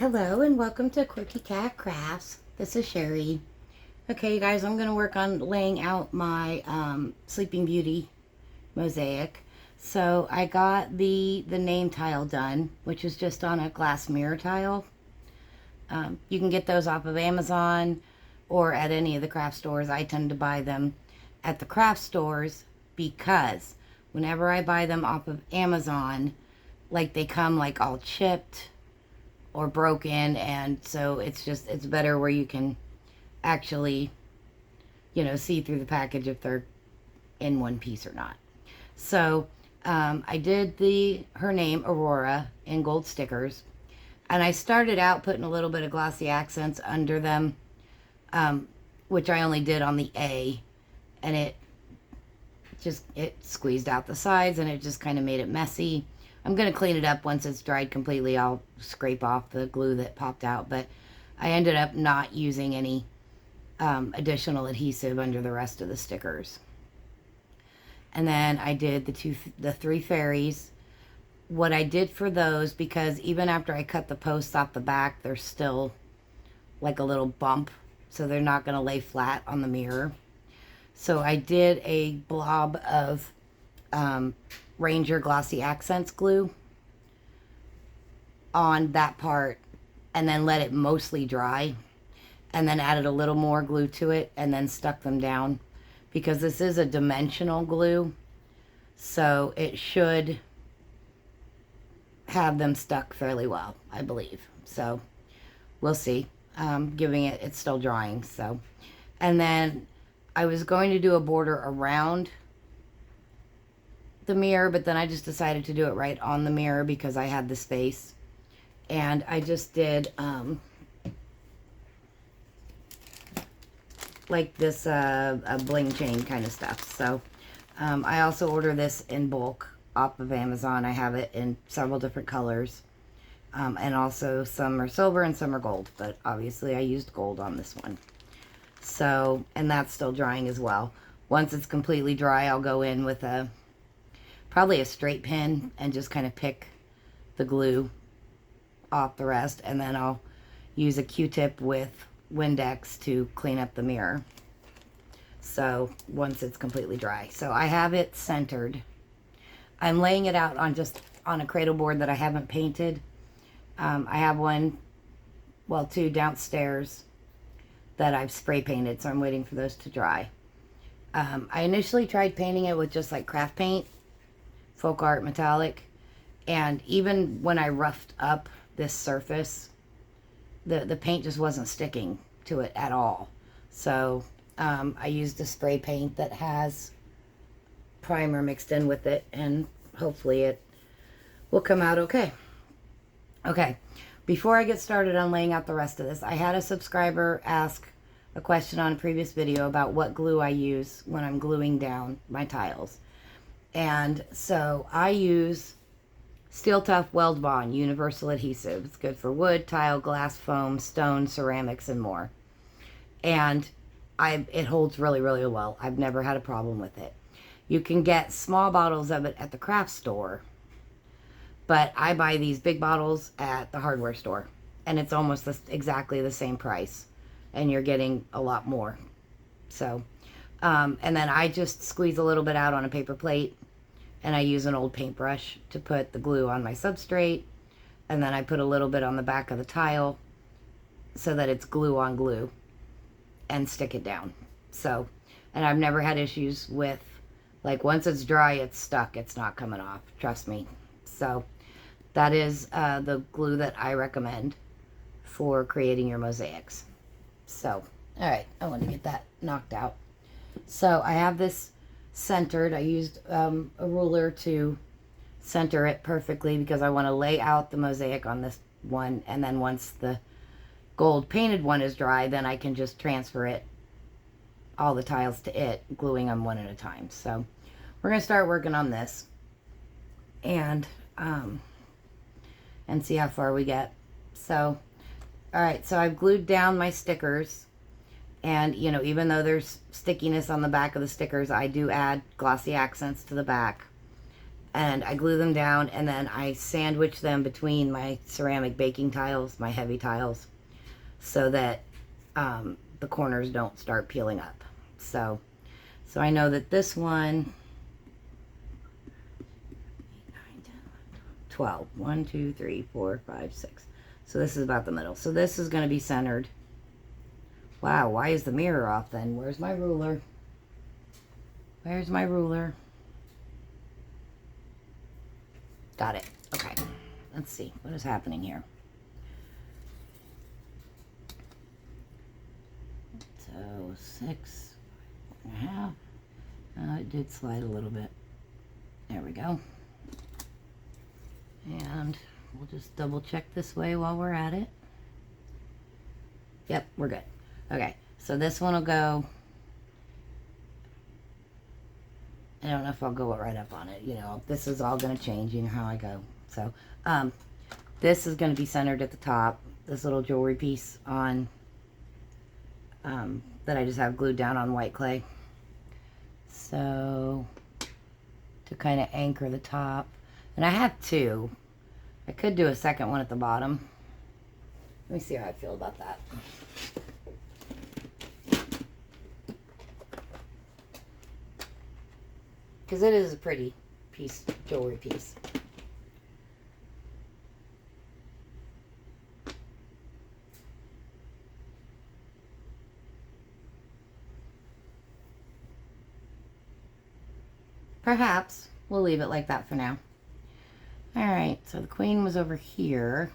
Hello and welcome to Quirky Cat Crafts. This is Sherry. Okay, you guys, I'm going to work on laying out my Sleeping Beauty mosaic. So I got the name tile done, which is just on a glass mirror tile. You can get those off of Amazon or at any of the craft stores. I tend to buy them at the craft stores because whenever I buy them off of Amazon, like they come like all chipped or broken, and so it's better where you can actually, see through the package if they're in one piece or not. So I did her name Aurora in gold stickers, and I started out putting a little bit of glossy accents under them, which I only did on the A, and it squeezed out the sides and it just kind of made it messy. I'm going to clean it up once it's dried completely. I'll scrape off the glue that popped out, but I ended up not using any additional adhesive under the rest of the stickers. And then I did the three fairies. What I did for those, because even after I cut the posts off the back, there's still like a little bump, so they're not going to lay flat on the mirror. So I did a blob of Ranger Glossy Accents glue on that part and then let it mostly dry, and then added a little more glue to it and then stuck them down, because this is a dimensional glue, so it should have them stuck fairly well, I believe. So we'll see. It's still drying. So, and then I was going to do a border around the mirror, but then I just decided to do it right on the mirror because I had the space, and I just did like this a bling chain kind of stuff. So I also order this in bulk off of Amazon. I have it in several different colors, and also some are silver and some are gold, but obviously I used gold on this one. So, and that's still drying as well. Once it's completely dry, I'll go in with probably a straight pin and just kind of pick the glue off the rest, and then I'll use a Q-tip with Windex to clean up the mirror. So once it's completely dry. So I have it centered. I'm laying it out on a cradle board that I haven't painted. I have two downstairs that I've spray painted, so I'm waiting for those to dry. I initially tried painting it with just like craft paint, folk art metallic, and even when I roughed up this surface, the paint just wasn't sticking to it at all. So I used a spray paint that has primer mixed in with it, and hopefully it will come out okay. Okay, before I get started on laying out the rest of this, I had a subscriber ask a question on a previous video about what glue I use when I'm gluing down my tiles. And so I use Steel Tough Weld Bond Universal Adhesive. It's good for wood, tile, glass, foam, stone, ceramics, and more. And it holds really, really well. I've never had a problem with it. You can get small bottles of it at the craft store, but I buy these big bottles at the hardware store, and it's almost exactly the same price, and you're getting a lot more. So, and then I just squeeze a little bit out on a paper plate, and I use an old paintbrush to put the glue on my substrate, and then I put a little bit on the back of the tile so that it's glue on glue, and stick it down. So, and I've never had issues with, like, once it's dry, it's stuck. It's not coming off. Trust me. So that is the glue that I recommend for creating your mosaics. So, all right, I want to get that knocked out. So I have this centered. I used a ruler to center it perfectly because I want to lay out the mosaic on this one, and then once the gold painted one is dry, then I can just transfer it, all the tiles to it, gluing them one at a time. So we're going to start working on this and see how far we get. So, all right, so I've glued down my stickers, and even though there's stickiness on the back of the stickers, I do add glossy accents to the back. and I glue them down, and then I sandwich them between my ceramic baking tiles, my heavy tiles, so that the corners don't start peeling up. So I know that this one, 12. 1, 2, 3, 4, 5, 6. So this is about the middle. So this is going to be centered. Wow, why is the mirror off then? Where's my ruler? Where's my ruler? Got it. Okay. Let's see. What is happening here? So 6.5. It did slide a little bit. There we go. And we'll just double check this way while we're at it. Yep, we're good. Okay, so this one will go. I don't know if I'll go right up on it. You know, this is all going to change, you know how I go. So, this is going to be centered at the top. This little jewelry piece on, that I just have glued down on white clay. So, to kind of anchor the top. And I have two. I could do a second one at the bottom. Let me see how I feel about that. Because it is a pretty piece, jewelry piece. Perhaps. We'll leave it like that for now. Alright, so the Queen was over here.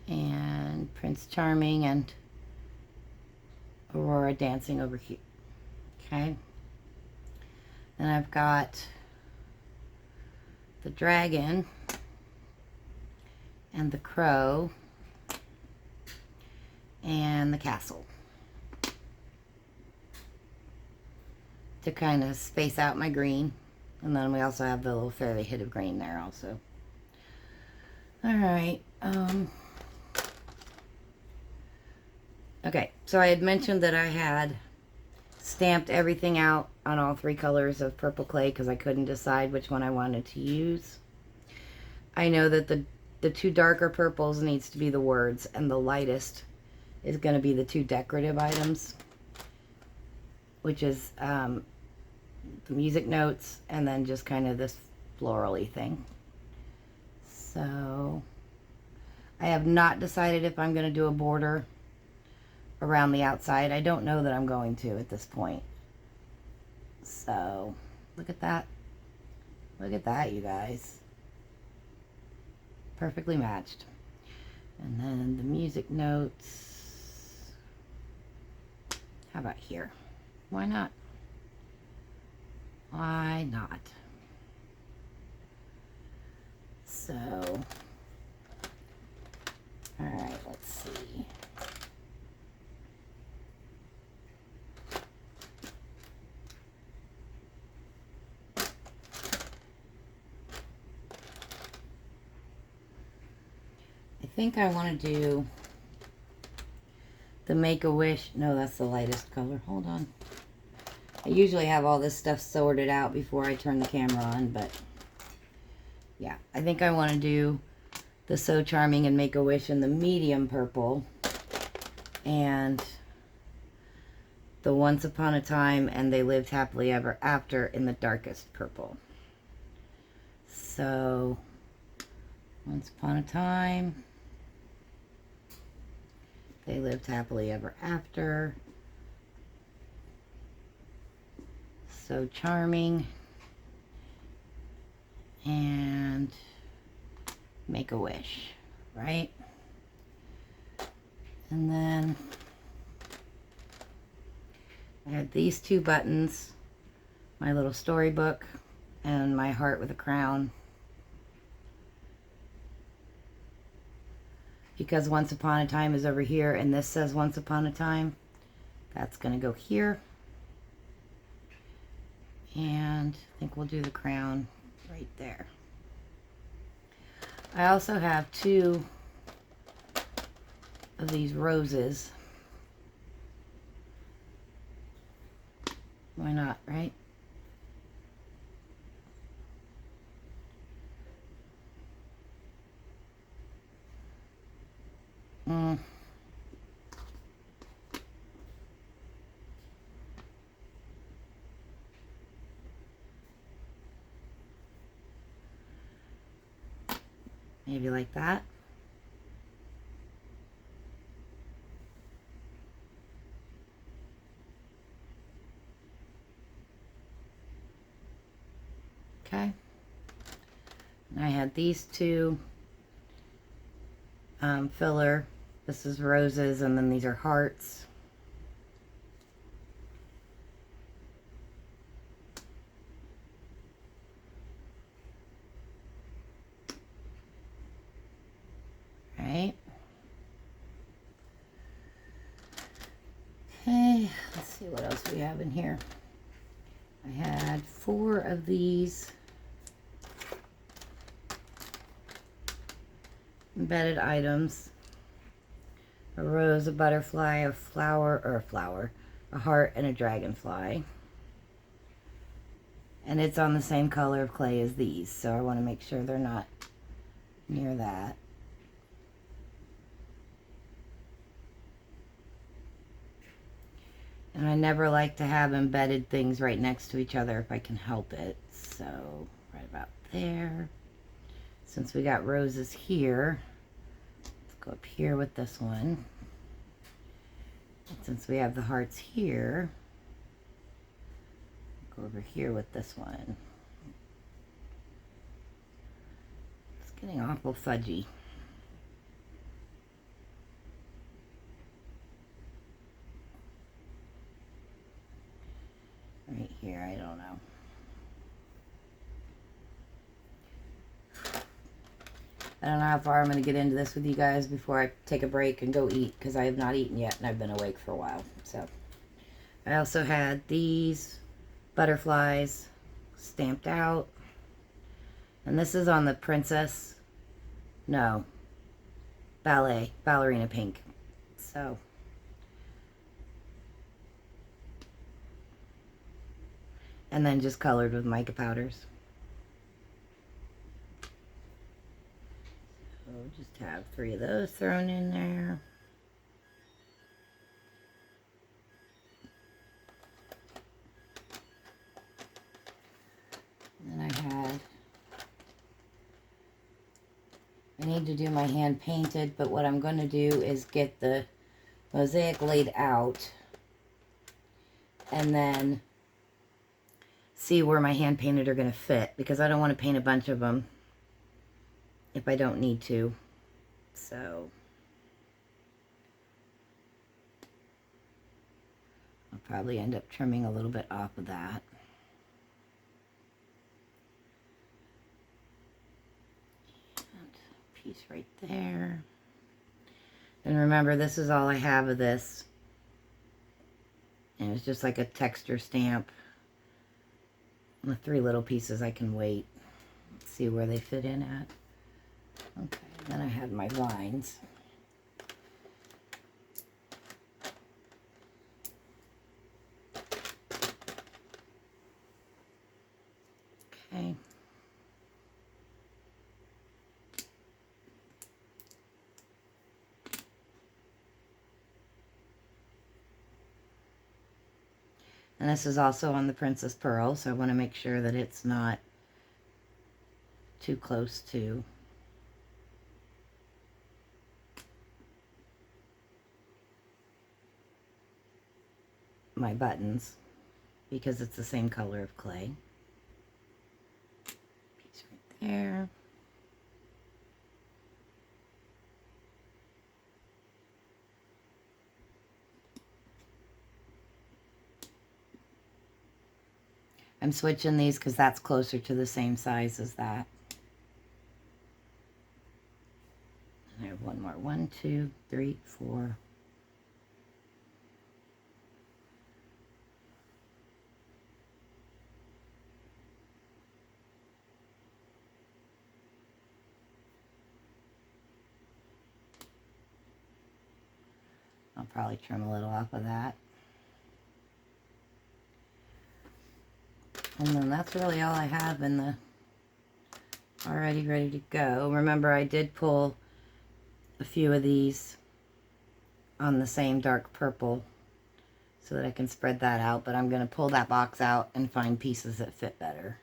And Prince Charming and Aurora dancing over here. Okay. Then I've got the dragon and the crow and the castle to kind of space out my green. And then we also have the little fairly hit of green there also. Alright. Okay, so I had mentioned that I had stamped everything out on all three colors of purple clay because I couldn't decide which one I wanted to use. I know that the two darker purples needs to be the words, and the lightest is going to be the two decorative items, which is the music notes and then just kind of this florally thing. So I have not decided if I'm going to do a border around the outside. I don't know that I'm going to at this point. So look at that. Look at that, you guys. Perfectly matched. And then the music notes. How about here? Why not? Why not? So, all right, let's see. I think I want to do the Make-A-Wish. No, that's the lightest color. Hold on. I usually have all this stuff sorted out before I turn the camera on, but yeah, I think I want to do the So Charming and Make-A-Wish in the medium purple, and the Once Upon a Time and They Lived Happily Ever After in the darkest purple. So, Once Upon a Time, They Lived Happily Ever After, So Charming, and Make-A-Wish, right? And then I had these two buttons, my little storybook and my heart with a crown. Because Once Upon a Time is over here and this says Once Upon a Time, that's going to go here. And I think we'll do the crown right there. I also have two of these roses. Why not, right? Maybe like that. Okay. And I had these two filler. This is roses, and then these are hearts. Right. Okay, let's see what else we have in here. I had 4 of these embedded items. A rose, a butterfly, a flower, a heart, and a dragonfly. And it's on the same color of clay as these, so I want to make sure they're not near that. And I never like to have embedded things right next to each other if I can help it. So, right about there. Since we got roses here, let's go up here with this one. And since we have the hearts here, go over here with this one. It's getting awful fudgy. Right here, I don't know. I don't know how far I'm going to get into this with you guys before I take a break and go eat, because I have not eaten yet and I've been awake for a while. So I also had these butterflies stamped out, and this is on the princess, no, ballerina pink. So and then just colored with mica powders. So just have 3 of those thrown in there. And then I need to do my hand painted, but what I'm going to do is get the mosaic laid out and then see where my hand painted are going to fit, because I don't want to paint a bunch of them if I don't need to. So I'll probably end up trimming a little bit off of that. And piece right there. And remember, this is all I have of this. And it's just like a texture stamp. With 3 little pieces I can wait. Let's see where they fit in at. Okay, then I had my vines. Okay. And this is also on the Princess Pearl, so I want to make sure that it's not too close to my buttons, because it's the same color of clay. Piece right there. I'm switching these because that's closer to the same size as that. And I have one more. 1, 2, 3, 4. I'll probably trim a little off of that. And then that's really all I have in the already ready to go. Remember, I did pull a few of these on the same dark purple so that I can spread that out, but I'm going to pull that box out and find pieces that fit better.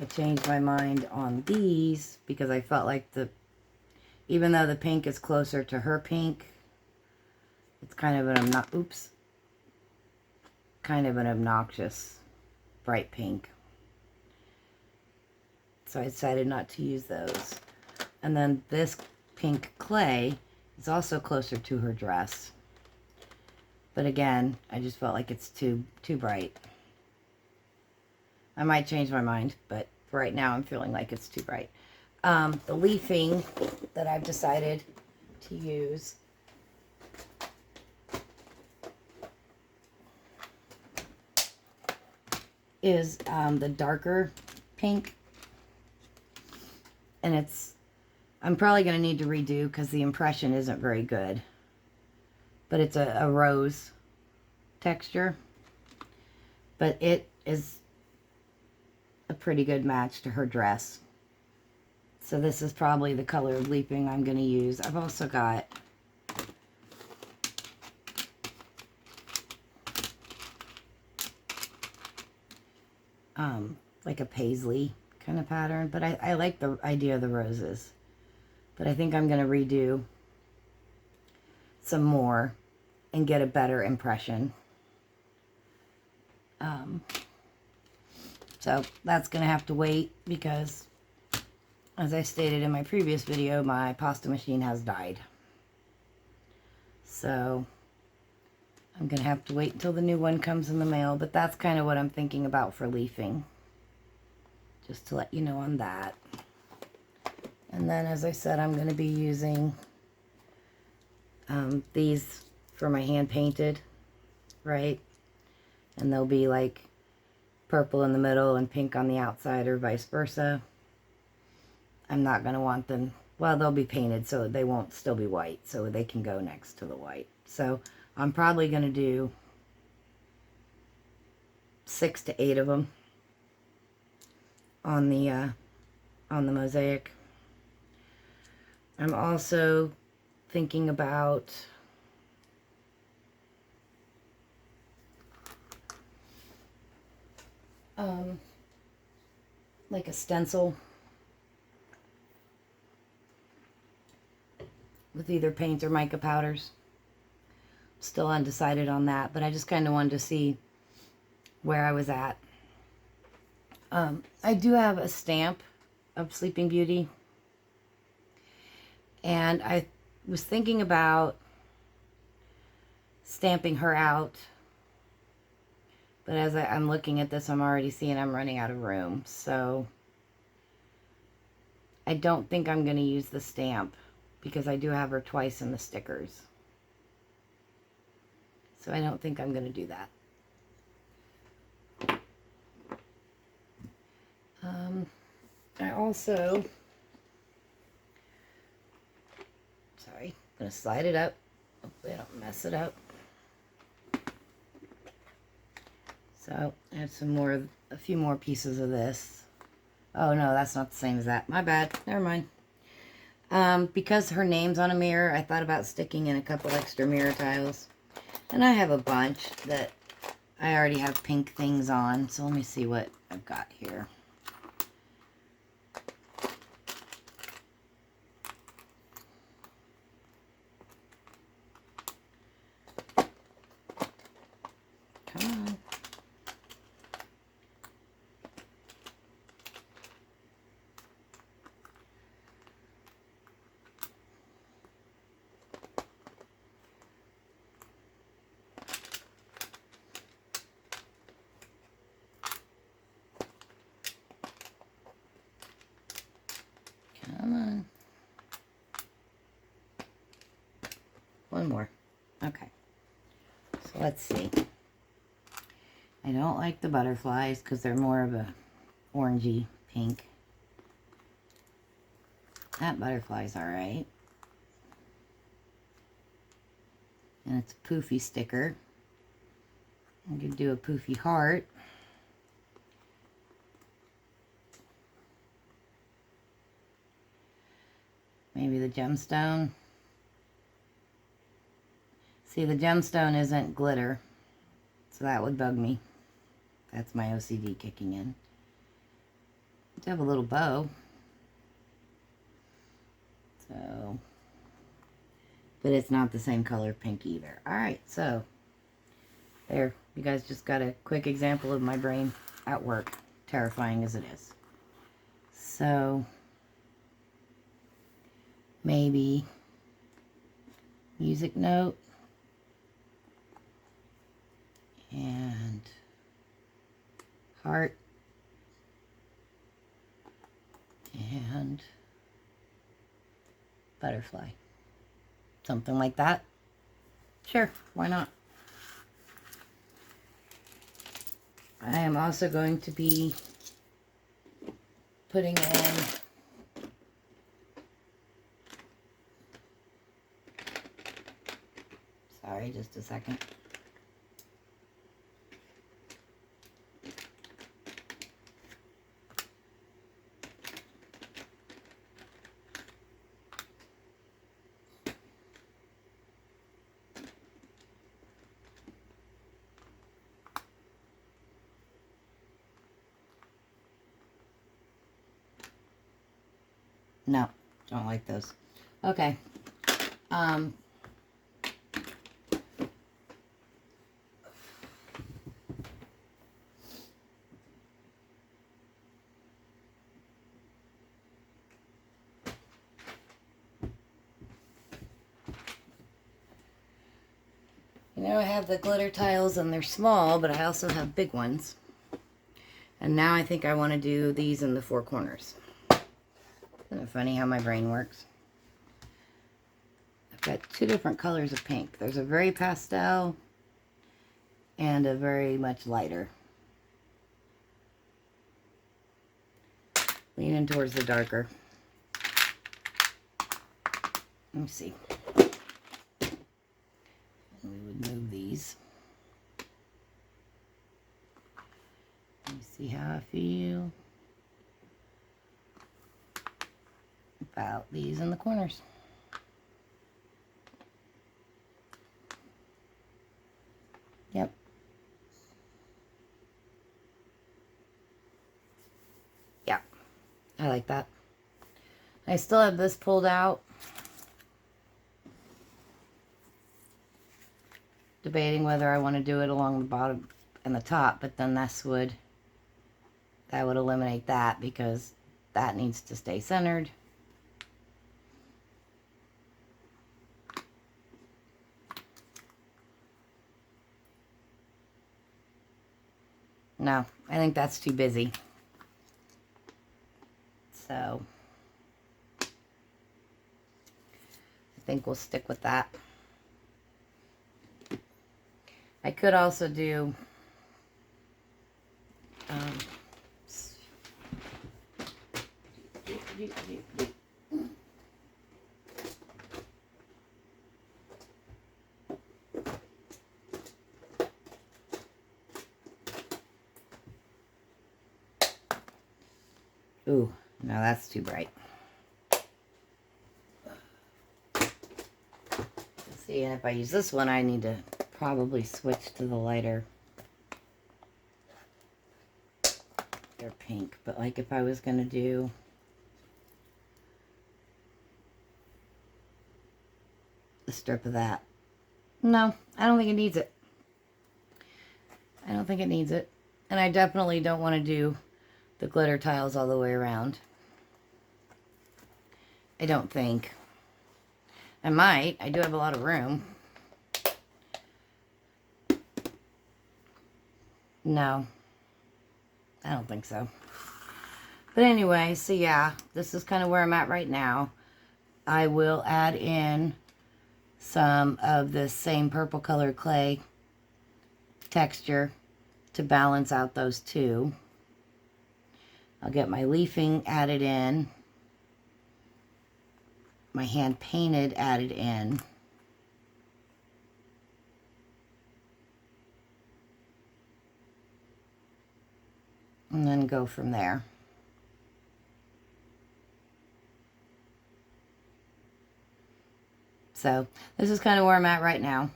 I changed my mind on these because I felt like even though the pink is closer to her pink, it's kind of an obnoxious bright pink. So I decided not to use those. And then this pink clay is also closer to her dress. But again, I just felt like it's too bright. I might change my mind, but right now I'm feeling like it's too bright. The leafing that I've decided to use is the darker pink. And I'm probably going to need to redo because the impression isn't very good. But it's a rose texture. But it is a pretty good match to her dress. So this is probably the color of leafing I'm going to use. I've also got like a paisley kind of pattern, but I like the idea of the roses. But I think I'm going to redo some more and get a better impression. So that's going to have to wait because, as I stated in my previous video, my pasta machine has died. So I'm going to have to wait until the new one comes in the mail, but that's kind of what I'm thinking about for leafing. Just to let you know on that. And then, as I said, I'm going to be using these for my hand painted, right? And they'll be like purple in the middle and pink on the outside, or vice versa. I'm not going to want them, well, they'll be painted so they won't still be white, so they can go next to the white. So I'm probably going to do 6 to 8 of them on the mosaic. I'm also thinking about like a stencil with either paint or mica powders. Still undecided on that, but I just kind of wanted to see where I was at. I do have a stamp of Sleeping Beauty, and I was thinking about stamping her out, but as I'm looking at this, I'm already seeing I'm running out of room, so I don't think I'm going to use the stamp because I do have her twice in the stickers. So I don't think I'm going to do that. I also, sorry, I'm going to slide it up. Hopefully I don't mess it up. So I have a few more pieces of this. Oh no, that's not the same as that. My bad. Never mind. Because her name's on a mirror, I thought about sticking in a couple extra mirror tiles. And I have a bunch that I already have pink things on. So let me see what I've got here. Come on. Come on. One more. Okay. So let's see. I don't like the butterflies because they're more of a orangey pink. That butterfly's alright. And it's a poofy sticker. I'm going to do a poofy heart. Maybe the gemstone. See, the gemstone isn't glitter, so that would bug me. That's my OCD kicking in. To have a little bow. So, but it's not the same color pink either. All right, so there, you guys just got a quick example of my brain at work, terrifying as it is. So maybe music note and heart and butterfly. Something like that. Sure, why not? I am also going to be putting in sorry, just a second. No, don't like those. Okay. You know, I have the glitter tiles and they're small, but I also have big ones. And now I think I want to do these in the four corners. Isn't it funny how my brain works? I've got two different colors of pink. There's a very pastel and a very much lighter. Leaning towards the darker. Let me see. We would move these. Let me see how I feel about these in the corners. Yep. Yeah, I like that. I still have this pulled out. Debating whether I want to do it along the bottom and the top, but then that would eliminate that because that needs to stay centered. No, I think that's too busy. So I think we'll stick with that. I could also do ooh, no, that's too bright. Let's see, and if I use this one, I need to probably switch to the lighter. They're pink, but like if I was going to do a strip of that. No, I don't think it needs it. I don't think it needs it. And I definitely don't want to do the glitter tiles all the way around. I don't think. I might. I do have a lot of room. No. I don't think so. But anyway, so yeah, this is kind of where I'm at right now. I will add in some of the same purple colored clay texture to balance out those two. I'll get my leafing added in, my hand painted added in, and then go from there. So this is kind of where I'm at right now,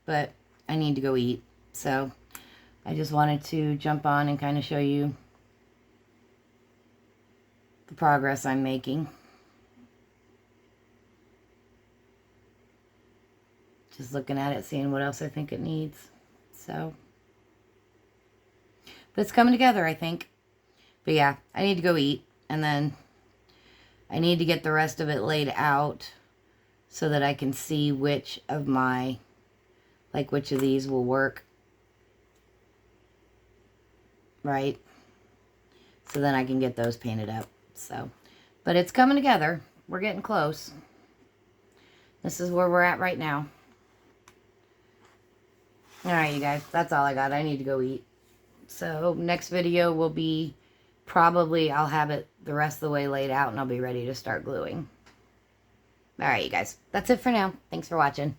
but I need to go eat. So I just wanted to jump on and kind of show you the progress I'm making. Just looking at it, seeing what else I think it needs. So, but it's coming together, I think. But yeah, I need to go eat, and then I need to get the rest of it laid out so that I can see which of my, like which of these will work. Right? So then I can get those painted up. So, but it's coming together. We're getting close. This is where we're at right now. Alright, you guys, that's all I got. I need to go eat. So, next video will be probably, I'll have it the rest of the way laid out and I'll be ready to start gluing. Alright, you guys, that's it for now. Thanks for watching.